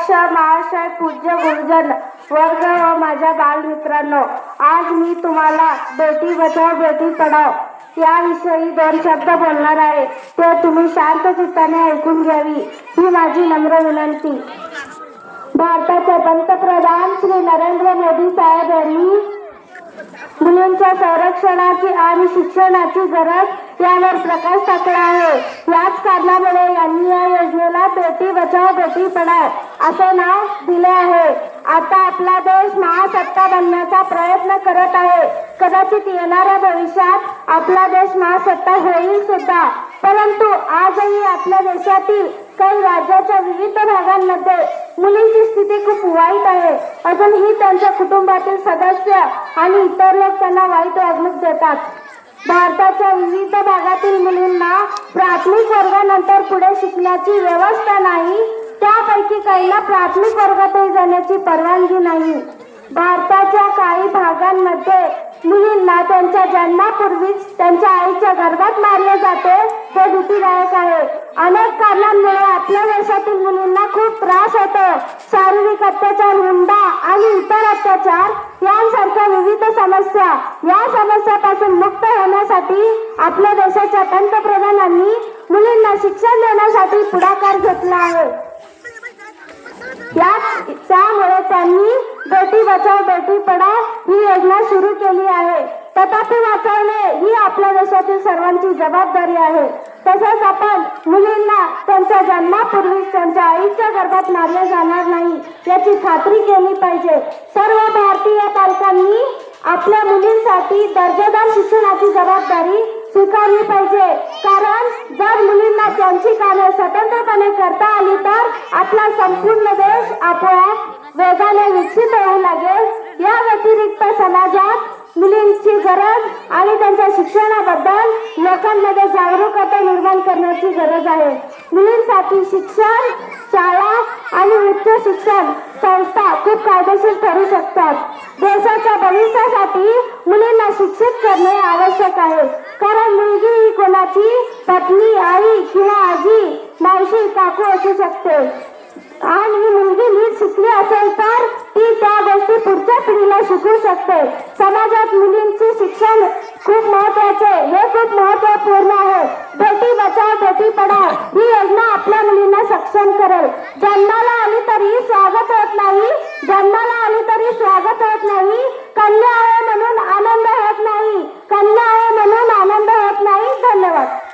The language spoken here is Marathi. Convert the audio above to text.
अध्यक्ष महाशय, पूज्य गुरुजन वर्ग व माझ्या बालमित्रांनो, आज मी तुम्हाला बेटी बचाओ बेटी पढाओ याविषयी 2 शब्द बोलणार आहे. ते तुम्ही शांत चित्ताने ऐकून घ्यावी ही माझी नम्र विनंती. भारताचे पंतप्रधान श्री नरेंद्र मोदी साहेब यांनी मुलींच्या संरक्षणाची आणि शिक्षणाची गरज यावर प्रकाश टाकला आहे. याच कारणामुळे यांनी या योजनेला बेटी बचाओ बेटी पढाओ असे नाव दिले आहे. आता आपला देश महासत्ता बनण्याचा प्रयत्न करत आहे. कदाचित येणाऱ्या भविष्यात आपला देश महासत्ता होईल सुद्धा. परंतु आजही आपल्या देशातील काही राज्याच्या विविध भागांमध्ये मुलींची स्थिती खूप वाईट आहे. अजूनही त्यांच्या कुटुंबातील सदस्य आणि इतर लोक त्यांना वाईट वागणूक देतात. भारताच्या विविध भागातील मुलींना प्राथमिक वर्गानंतर पुढे शिकण्याची व्यवस्था नाही. त्यापैकी काहींना प्राथमिक वर्गातही जाण्याची परवानगी नाही. भारताच्या काही भागांमध्ये मुलींना त्यांच्या जन्मापूर्वीच त्यांच्या आईच्या गर्भात मारले जाते. हे भीतीदायक आहे. अनेक कारणांमुळे आपल्या देशातील मुलींना खूप त्रास होतो. शारीरिक अत्याचार, हुंडा आणि इतर अत्याचार यांसारख्या विविध समस्या. या समस्यापासून मुक्त होण्यासाठी आपल्या देशाच्या पंतप्रधानांनी मुलींना शिक्षण देण्यासाठी पुढाकार घेतला आहे. त्यामुळे त्यांनी बेटी बचाओ बेटी पढाओ ही योजना सुरू केली आहे. तथापि वाचवणे ही आपल्या देशातील सर्वांची जबाबदारी आहे. तसेच आपण मुलींना त्यांच्या जन्मापूर्वीच त्यांच्या आईच्या गर्भात मारले जाणार नाही याची खात्री केली पाहिजे. सर्व भारतीय पालकांनी आपल्या मुलींसाठी दर्जेदार शिक्षणाची जबाबदारी स्वीकारली पाहिजे. कारण जर मुलींना त्यांची कामे स्वतंत्रपणे करता आली तर आपला संपूर्ण देश आपोआप वेगाने विकसित होऊ लागेल. या व्यतिरिक्त समाजात मुलींची गरज आणि त्यांच्या शिक्षणाबद्दल लोकांमध्ये जागरूकता निर्माण करण्याची गरज आहे. मुलींसाठी शिक्षण, शाळा आणि उच्च शिक्षण संस्था खूप फायदेशीर ठरू शकतात. देशाच्या भविष्यासाठी मुलींना शिक्षित करणे आवश्यक आहे. कारण मुलगी ही कोणाची पत्नी, आई किंवा आजी, मावशी, काकू असू शकते. आणि मुलगी नीट शिकली असेल तर ती त्या गोष्टी पुढच्या पिढीला शिकवू शकते. समाजात मुलींचे शिक्षण खूप महत्वाचे, हे खूप महत्वपूर्ण आहे. बेटी बचाओ बेटी पढाओ ही योजना आपल्या मुलींना सक्षम करेल.